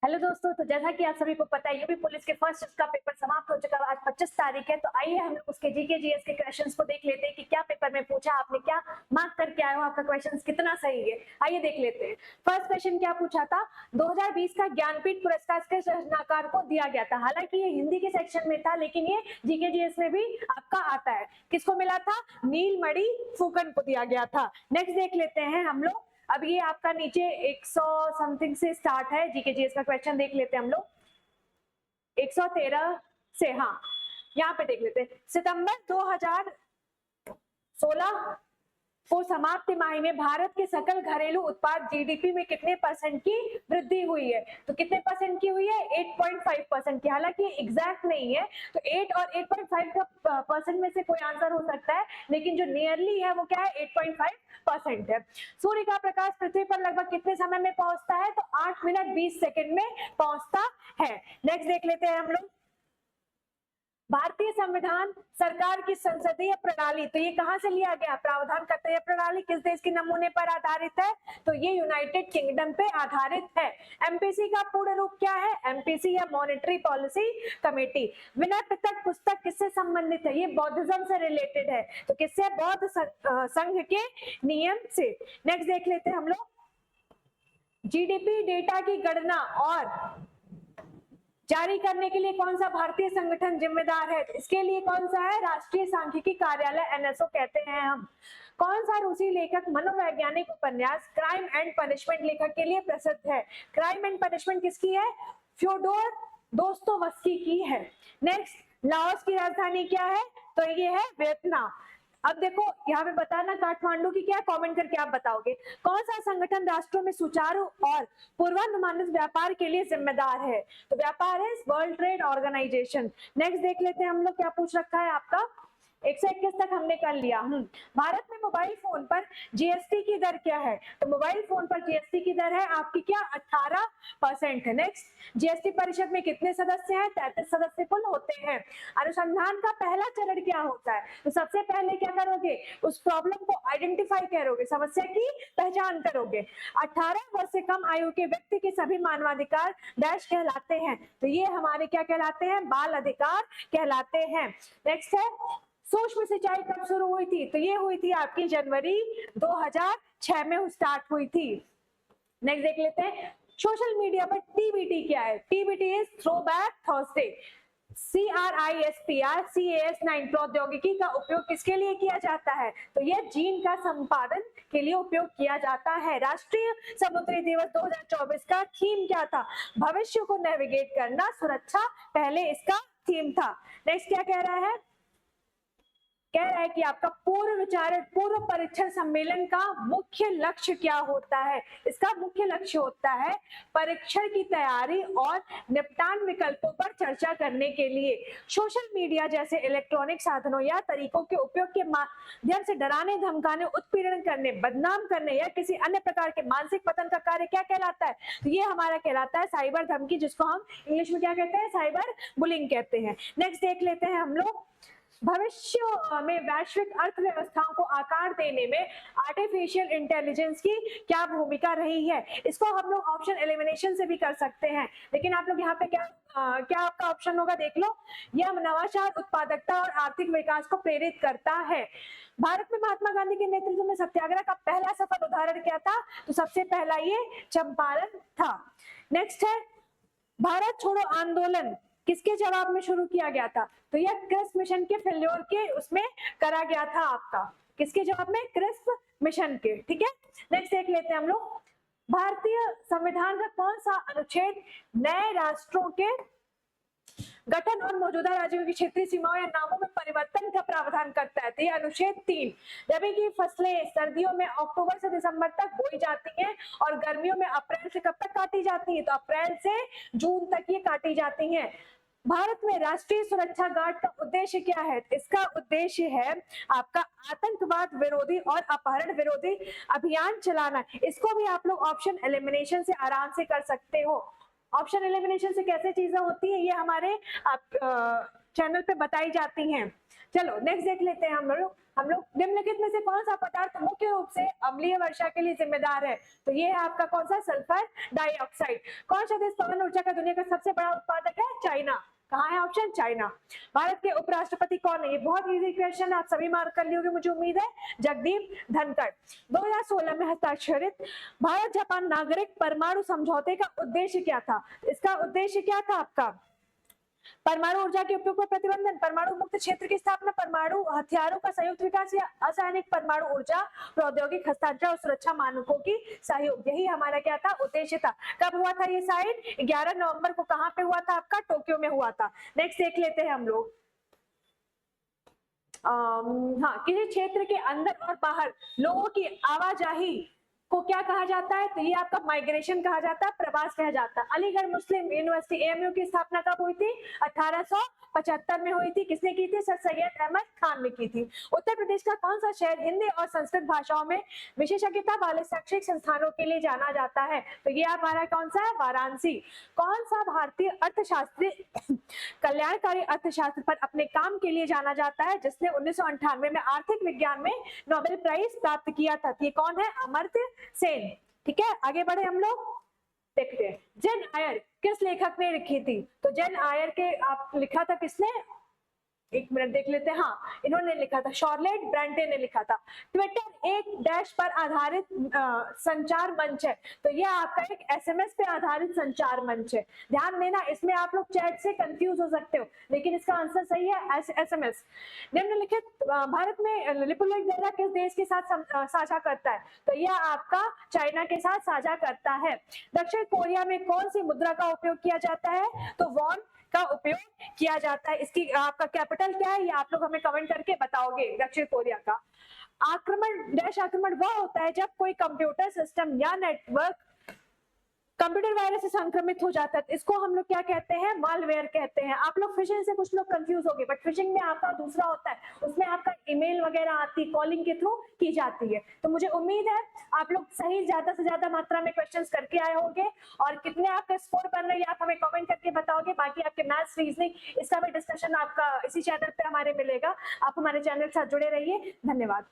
Hello दोस्तों, तो जैसा कि आप सभी को पता है यूपी पुलिस के फर्स्ट शिफ्ट का पेपर समाप्त हो चुका है। आज 25 तारीख है, तो आइए हम लोग उसके जीके जीएस के क्वेश्चंस को देख लेते हैं कि क्या पेपर में पूछा, आपने क्या मार्क करके आए हो, आपका क्वेश्चंस कितना सही है। आइए देख लेते हैं। फर्स्ट क्वेश्चन क्या पूछा था, 2020 का ज्ञानपीठ पुरस्कार किस रचनाकार को दिया गया था। हालांकि ये हिंदी के सेक्शन में था, लेकिन ये जीके जीएस में भी आपका आता है। किसको मिला था? नीलमणि फुकन को दिया गया था। नेक्स्ट देख लेते हैं हम लोग। अब ये आपका नीचे 100 समथिंग से स्टार्ट है। जीके जीएस का क्वेश्चन देख लेते हैं हम लोग 113 से। हाँ, यहाँ पे देख लेते हैं। सितंबर 2016 को समाप्त तिमाही में भारत के सकल घरेलू उत्पाद जीडीपी में कितने परसेंट की वृद्धि हुई है? तो कितने परसेंट की हुई है? 8.5% की। हालांकि एग्जैक्ट नहीं है, तो 8 और 8.5 का परसेंट में से कोई आंसर हो सकता है, लेकिन जो नियरली है वो क्या है? 8.5% है। सूर्य का प्रकाश पृथ्वी पर लगभग कितने समय में पहुंचता है? तो 8 मिनट 20 सेकंड में पहुंचता है। नेक्स्ट देख लेते हैं हम लोग। भारतीय संविधान सरकार की संसदीय प्रणाली, तो ये कहां से लिया गया? प्रावधान कर्तव्य प्रणाली किस देश के नमूने पर आधारित है? तो ये यूनाइटेड किंगडम पे आधारित है। एमपीसी का पूर्ण रूप क्या है? एमपीसी या monetary policy committee. Vinaya Pitaka पुस्तक किससे संबंधित है? ये बौद्धिज्म से रिलेटेड है। तो किससे? बौद्ध संघ के नियम से। नेक्स्ट देख लेते हैं हम लोग। जीडीपी डेटा की गणना और जारी करने के लिए कौन सा भारतीय संगठन जिम्मेदार है? इसके लिए कौन सा है? राष्ट्रीय सांख्यिकी कार्यालय, एनएसओ कहते हैं हम। कौन सा रूसी लेखक मनोवैज्ञानिक उपन्यास क्राइम एंड पनिशमेंट लेखक के लिए प्रसिद्ध है? क्राइम एंड पनिशमेंट किसकी है? फ्योडोर दोस्तोवस्की की है। नेक्स्ट, लाओस की राजधानी क्या है? तो ये है वियतनाम। अब देखो यहाँ पे बताना काठमांडू की क्या, कमेंट करके आप बताओगे। कौन सा संगठन राष्ट्रों में सुचारू और पूर्वानुमानित व्यापार के लिए जिम्मेदार है? तो व्यापार है वर्ल्ड ट्रेड ऑर्गेनाइजेशन। नेक्स्ट देख लेते हैं हम लोग क्या पूछ रखा है आपका। 121 तक हमने कर लिया। भारत में मोबाइल फोन पर जीएसटी की दर क्या है? तो मोबाइल फोन पर जीएसटी की दर है आपकी क्या? 18% है। नेक्स्ट, जीएसटी परिषद में कितने सदस्य हैं? 33 सदस्य कुल होते हैं। अनुसंधान का पहला चरण क्या होता है? तो सबसे पहले क्या करोगे? उस प्रॉब्लम को आइडेंटिफाई करोगे, समस्या की पहचान करोगे। 18 वर्ष से कम आयु के व्यक्ति के सभी मानवाधिकार डैश कहलाते हैं। तो ये हमारे क्या कहलाते हैं? बाल अधिकार कहलाते हैं। नेक्स्ट है, सूक्ष्म सिंचाई कब शुरू हुई थी? तो ये हुई थी आपकी जनवरी 2006 में स्टार्ट हुई थी। नेक्स्ट देख लेते हैं। सोशल मीडिया पर टीबीटी क्या है? TBT is throwback Thursday. CRISPR-Cas9 प्रौद्योगिकी का उपयोग किसके लिए किया जाता है? तो यह जीन का संपादन के लिए उपयोग किया जाता है। राष्ट्रीय समुद्री दिवस 2024 का थीम क्या था? भविष्य को नेविगेट करना, सुरक्षा पहले इसका थीम था। नेक्स्ट क्या कह रहा है? कह रहा है कि आपका पूर्व परीक्षण सम्मेलन का मुख्य लक्ष्य क्या होता है? इसका मुख्य लक्ष्य होता है परीक्षण की तैयारी और निपटान विकल्पों पर चर्चा करने के लिए सोशल मीडिया जैसे इलेक्ट्रॉनिक साधनों या तरीकों के उपयोग के माध्यम से डराने, धमकाने, उत्पीड़न करने, बदनाम करने या किसी अन्य प्रकार के मानसिक पतन का कार्य क्या कहलाता है? तो ये हमारा कहलाता है साइबर धमकी, जिसको हम इंग्लिश में क्या कहते हैं? साइबर बुलिंग कहते हैं। नेक्स्ट देख लेते हैं हम लोग। भविष्य में वैश्विक अर्थव्यवस्थाओं को आकार देने में आर्टिफिशियल इंटेलिजेंस की क्या भूमिका रही है? इसको हम लोग ऑप्शन एलिमिनेशन से भी कर सकते हैं, लेकिन आप लोग यहाँ पे क्या आपका ऑप्शन होगा देख लो। यह नवाचार, उत्पादकता और आर्थिक विकास को प्रेरित करता है। भारत में महात्मा गांधी के नेतृत्व में सत्याग्रह का पहला सफल उदाहरण क्या था? तो सबसे पहला ये चंपारण था। नेक्स्ट है, भारत छोड़ो आंदोलन किसके जवाब में शुरू किया गया था? तो यह क्रिस्प मिशन के फेल्योर के उसमें करा गया था आपका। किसके जवाब में? क्रिस्प मिशन के। ठीक है, नेक्स्ट देख लेते हैं हम लोग। भारतीय संविधान का कौन सा अनुच्छेद नए राष्ट्रों के गठन और मौजूदा राज्यों की क्षेत्रीय सीमाओं या नामों में परिवर्तन का प्रावधान करता है? तो ये अनुच्छेद 3। रबी की फसलें सर्दियों में अक्टूबर से दिसंबर तक बोई जाती हैं और गर्मियों में अप्रैल से कब तक काटी जाती है? तो अप्रैल से जून तक ये काटी जाती हैं। भारत में राष्ट्रीय सुरक्षा गार्ड का उद्देश्य क्या है? इसका उद्देश्य है आपका आतंकवाद विरोधी और अपहरण विरोधी अभियान चलाना। इसको भी आप लोग ऑप्शन एलिमिनेशन से आराम से कर सकते हो। ऑप्शन एलिमिनेशन से कैसे चीजें होती है? ये हमारे चैनल पे बताई जाती हैं। चलो नेक्स्ट देख लेते हैं हम लोग निम्नलिखित में से कौन सा पदार्थ मुख्य रूप से अम्लीय वर्षा के लिए जिम्मेदार है? तो ये है आपका कौन सा? Sulphur dioxide. कौन सा देश पवन ऊर्जा का दुनिया का सबसे बड़ा उत्पादक है? चाइना। कहाँ है ऑप्शन? चाइना। भारत के उपराष्ट्रपति कौन है? ये बहुत इजी क्वेश्चन, आप सभी मार्क कर लियोगे मुझे उम्मीद है। जगदीप धनखड़। 2016 में हस्ताक्षरित भारत जापान नागरिक परमाणु समझौते का उद्देश्य क्या था? इसका उद्देश्य क्या था आपका? परमाणु ऊर्जा के उपयोग पर प्रतिबंधन, परमाणु मुक्त क्षेत्र की स्थापना, परमाणु हथियारों का संयुक्त विकास या असैनिक परमाणु ऊर्जा प्रौद्योगिक हस्तांतरण और सुरक्षा मानकों की सहयोग, यही हमारा क्या था? उद्देश्य था। कब हुआ था ये साइन? 11 नवंबर को। कहां पे हुआ था आपका? टोक्यो में हुआ था। नेक्स्ट देख लेते हैं हम लोग। हाँ, किसी क्षेत्र के अंदर और बाहर लोगों की आवाजाही को क्या कहा जाता है? तो ये आपका माइग्रेशन कहा जाता है, प्रवास कहा जाता है। अलीगढ़ मुस्लिम यूनिवर्सिटी एएमयू की स्थापना कब हुई थी? 1875 में हुई थी। किसने की थी? सर सैयद अहमद खान ने की थी। उत्तर प्रदेश का कौन सा शहर हिंदी और संस्कृत भाषाओं में विशेषज्ञता वाले शैक्षिक संस्थानों के लिए जाना जाता है? तो ये हमारा कौन सा है? वाराणसी। कौन सा भारतीय अर्थशास्त्री कल्याणकारी अर्थशास्त्र पर अपने काम के लिए जाना जाता है, जिसने 1998 में आर्थिक विज्ञान में नोबेल प्राइज प्राप्त किया था? ये कौन है? अमर्त्य सेन। ठीक है, आगे बढ़े हम लोग, देखते हैं। जेन आयर किस लेखक ने लिखी थी? तो जेन आयर के आप लिखा था किसने? एक मिनट देख लेते हैं। हाँ, इन्होंने लिखा था, शॉर्लेट ब्रैंटे ने लिखा था। ट्विटर एक डैश पर आधारित संचार मंच है, तो यह आपका एक एसएमएस पे आधारित संचार मंच है। ध्यान देना, इसमें आप लोग चैट से कंफ्यूज हो सकते हो, लेकिन इसका आंसर सही है एसएमएस। निम्नलिखित भारत में लिपुलेख दर्रा किस देश के साथ साझा करता है? तो यह आपका चाइना के साथ साझा करता है। दक्षिण कोरिया में कौन सी मुद्रा का उपयोग किया जाता है? तो वॉन का उपयोग किया जाता है। इसकी आपका कैपिटल क्या है? ये आप लोग हमें कमेंट करके बताओगे। दक्षिण कोरिया का आक्रमण वह होता है जब कोई कंप्यूटर सिस्टम या नेटवर्क कंप्यूटर वायरस से संक्रमित हो जाता है। इसको हम लोग क्या कहते हैं? मालवेयर कहते हैं। आप लोग फिशिंग से कुछ लोग कंफ्यूज हो गए, बट फिशिंग में आपका दूसरा होता है, उसमें आपका ईमेल वगैरह आती, कॉलिंग के थ्रू की जाती है। तो मुझे उम्मीद है आप लोग सही ज्यादा से ज्यादा मात्रा में क्वेश्चंस करके आए होंगे, और कितने आपका स्कोर बन रही है आप हमें कमेंट करके बताओगे। बाकी आपके मैथ्स, रीजनिंग, इसका भी डिस्कशन आपका इसी चैनल पे हमारे मिलेगा। आप हमारे चैनल के साथ जुड़े रहिए। धन्यवाद।